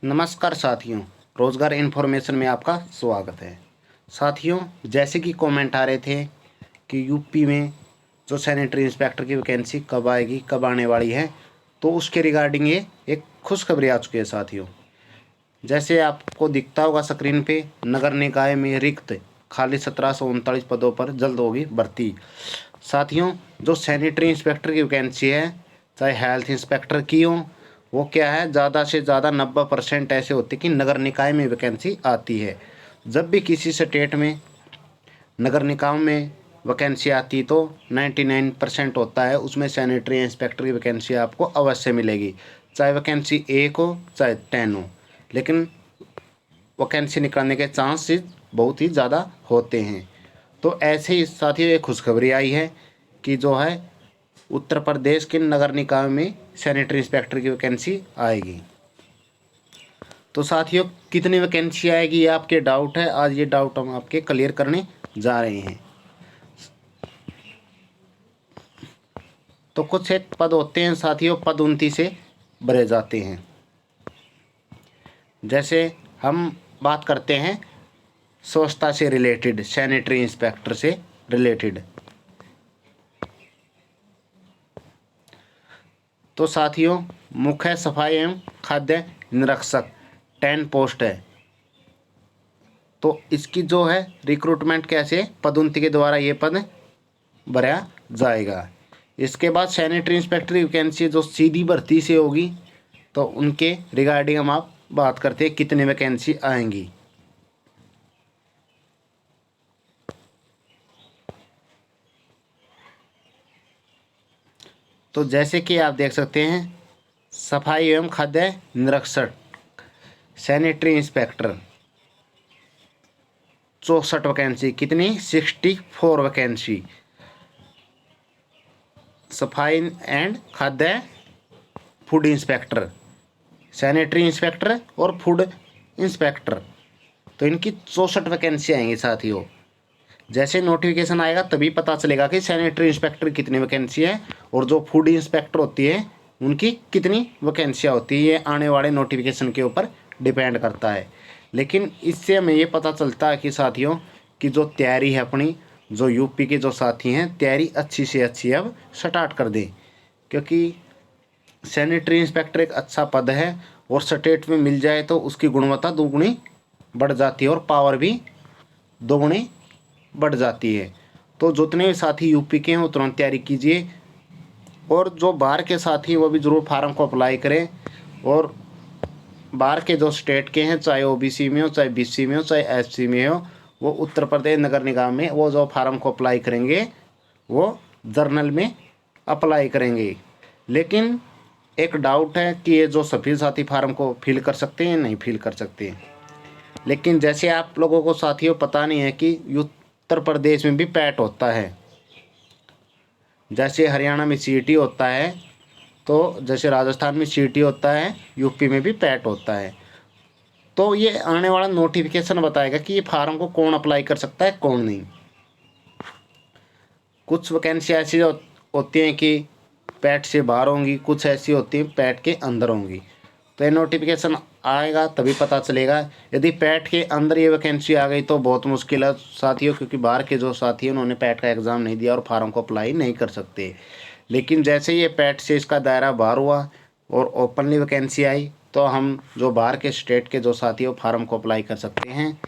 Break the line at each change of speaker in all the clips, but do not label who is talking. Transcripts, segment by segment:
नमस्कार साथियों, रोज़गार इन्फॉर्मेशन में आपका स्वागत है। साथियों, जैसे कि कमेंट आ रहे थे कि यूपी में जो सैनिटरी इंस्पेक्टर की वैकेंसी कब आएगी, कब आने वाली है, तो उसके रिगार्डिंग ये एक खुशखबरी आ चुकी है साथियों। जैसे आपको दिखता होगा स्क्रीन पे, नगर निकाय में रिक्त खाली 1739 पदों पर जल्द होगी भर्ती। साथियों, जो सैनिटरी इंस्पेक्टर की वैकेंसी है, चाहे हेल्थ इंस्पेक्टर की हो, वो क्या है, ज़्यादा से ज़्यादा 90% ऐसे होते कि नगर निकाय में वैकेंसी आती है। जब भी किसी स्टेट में नगर निकाय में वैकेंसी आती तो 99% होता है उसमें सैनिटरी इंस्पेक्टर की वैकेंसी आपको अवश्य मिलेगी, चाहे वैकेंसी 1 हो चाहे 10 हो, लेकिन वैकेंसी निकलने के चांसेस बहुत ही ज़्यादा होते हैं। तो ऐसे ही साथियों एक खुशखबरी आई है कि जो है उत्तर प्रदेश के नगर निकाय में सैनिटरी इंस्पेक्टर की वैकेंसी आएगी। तो साथियों, कितनी वैकेंसी आएगी ये आपके डाउट है, आज ये डाउट हम आपके क्लियर करने जा रहे हैं। तो कुछ एक पद होते हैं साथियों, पद 29 से भरे जाते हैं। जैसे हम बात करते हैं स्वच्छता से रिलेटेड, सैनिटरी इंस्पेक्टर से रिलेटेड। तो साथियों, मुख्य सफाई एवं खाद्य निरीक्षक 10 पोस्ट है। तो इसकी जो है रिक्रूटमेंट कैसे, पदोन्नति के द्वारा ये पद भरा जाएगा। इसके बाद सैनिटरी इंस्पेक्टर की वैकेंसी जो सीधी भर्ती से होगी, तो उनके रिगार्डिंग हम आप बात करते हैं कितनी वैकेंसी आएंगी। तो जैसे कि आप देख सकते हैं, सफाई एवं खाद्य निरीक्षक सैनिटरी इंस्पेक्टर 64 वैकेंसी, कितनी 64 वैकेंसी। सफाई एंड खाद्य फूड इंस्पेक्टर, सैनिटरी इंस्पेक्टर और फूड इंस्पेक्टर, तो इनकी 64 वैकेंसी आएंगी साथियों। जैसे नोटिफिकेशन आएगा तभी पता चलेगा कि सैनिटरी इंस्पेक्टर कितनी वैकेंसी है और जो फूड इंस्पेक्टर होती है उनकी कितनी वैकेंसियाँ होती है। ये आने वाले नोटिफिकेशन के ऊपर डिपेंड करता है। लेकिन इससे हमें ये पता चलता है कि साथियों कि जो तैयारी है अपनी, जो यूपी के जो साथी हैं, तैयारी अच्छी से अच्छी अब स्टार्ट कर दें, क्योंकि सैनिटरी इंस्पेक्टर एक अच्छा पद है और स्टेट में मिल जाए तो उसकी गुणवत्ता दोगुनी बढ़ जाती है और पावर भी दोगुनी बढ़ जाती है। तो जितने भी साथी यूपी के हैं वो तुरंत तैयारी कीजिए, और जो बाहर के साथी वो भी ज़रूर फार्म को अप्लाई करें। और बाहर के जो स्टेट के हैं, चाहे ओबीसी में हो, चाहे बीसी में हो, चाहे एससी में हो, वो उत्तर प्रदेश नगर निगम में वो जो फार्म को अप्लाई करेंगे वो जर्नल में अप्लाई करेंगे। लेकिन एक डाउट है कि ये जो सभी साथी फार्म को फिल कर सकते हैं, नहीं फिल कर सकते। लेकिन जैसे आप लोगों को साथियों पता नहीं है कि उत्तर प्रदेश में भी पैट होता है, जैसे हरियाणा में सीईटी होता है, तो जैसे राजस्थान में सीईटी होता है, यूपी में भी पैट होता है। तो ये आने वाला नोटिफिकेशन बताएगा कि ये फार्म को कौन अप्लाई कर सकता है, कौन नहीं। कुछ वैकेंसी ऐसी होती हैं कि पैट से बाहर होंगी, कुछ ऐसी होती हैं पैट के अंदर होंगी। तो ये नोटिफिकेशन आएगा तभी पता चलेगा। यदि पैट के अंदर ये वैकेंसी आ गई तो बहुत मुश्किल है साथियों, क्योंकि बाहर के जो साथी हैं उन्होंने पैट का एग्ज़ाम नहीं दिया और फार्म को अप्लाई नहीं कर सकते। लेकिन जैसे ये पैट से इसका दायरा बाहर हुआ और ओपनली वैकेंसी आई, तो हम जो बाहर के स्टेट के जो साथी हो फार्म को अप्लाई कर सकते हैं।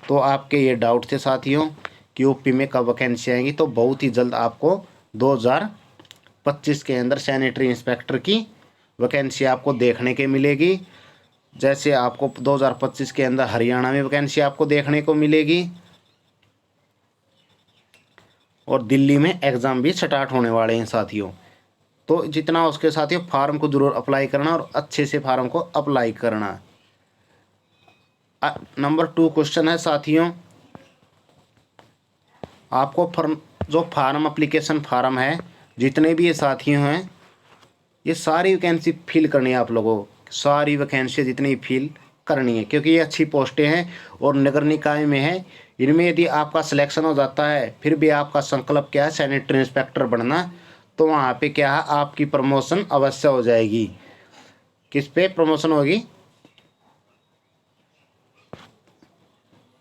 तो आपके ये डाउट थे साथियों कि यूपी में कब वैकेंसी आएंगी, तो बहुत ही जल्द आपको 2025 के अंदर सैनिटरी इंस्पेक्टर की वैकेंसी आपको देखने के मिलेगी। जैसे आपको 2025 के अंदर हरियाणा में वैकेंसी आपको देखने को मिलेगी और दिल्ली में एग्ज़ाम भी स्टार्ट होने वाले हैं साथियों। तो जितना हो सके साथियों फार्म को ज़रूर अप्लाई करना और अच्छे से फार्म को अप्लाई करना। नंबर 2 क्वेश्चन है साथियों, आपको जो फार्म अप्लीकेशन फार्म है, जितने भी ये साथियों हैं, ये सारी वैकेंसी फिल करनी है आप लोगों को। सारी वैकेंसी जितनी फिल करनी है, क्योंकि ये अच्छी पोस्टें हैं और नगर निकाय में है। इनमें यदि आपका सिलेक्शन हो जाता है, फिर भी आपका संकल्प क्या है, सैनिटरी इंस्पेक्टर बनना, तो वहाँ पे क्या है, आपकी प्रमोशन अवश्य हो जाएगी। किस पे प्रमोशन होगी,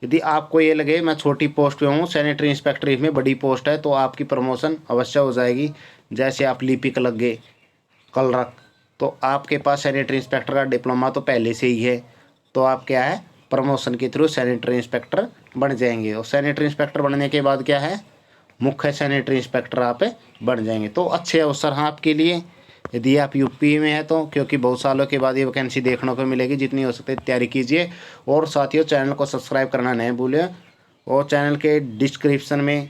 यदि आपको ये लगे मैं छोटी पोस्ट पे हूँ, सैनिटरी इंस्पेक्टर इसमें बड़ी पोस्ट है, तो आपकी प्रमोशन अवश्य हो जाएगी। जैसे आप लिपिक लग गए कलरक, तो आपके पास सैनिटरी इंस्पेक्टर का डिप्लोमा तो पहले से ही है, तो आप क्या है प्रमोशन के थ्रू सैनिटरी इंस्पेक्टर बन जाएंगे। और सैनिटरी इंस्पेक्टर बनने के बाद क्या है मुख्य सैनिटरी इंस्पेक्टर आप बन जाएंगे। तो अच्छे अवसर हैं आपके लिए यदि आप यूपी में हैं तो, क्योंकि बहुत सालों के बाद ये वैकेंसी देखने को मिलेगी। जितनी हो सकती है तैयारी कीजिए। और साथियों चैनल को सब्सक्राइब करना नहीं भूलें, और चैनल के डिस्क्रिप्शन में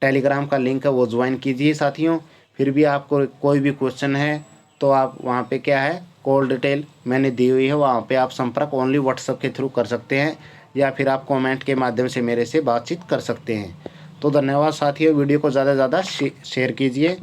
टेलीग्राम का लिंक है वो ज्वाइन कीजिए साथियों। फिर भी आपको कोई भी क्वेश्चन है तो आप वहाँ पे क्या है कॉल डिटेल मैंने दी हुई है, वहाँ पे आप संपर्क ओनली व्हाट्सएप के थ्रू कर सकते हैं, या फिर आप कमेंट के माध्यम से मेरे से बातचीत कर सकते हैं। तो धन्यवाद साथियों, वीडियो को ज़्यादा से ज़्यादा शेयर कीजिए।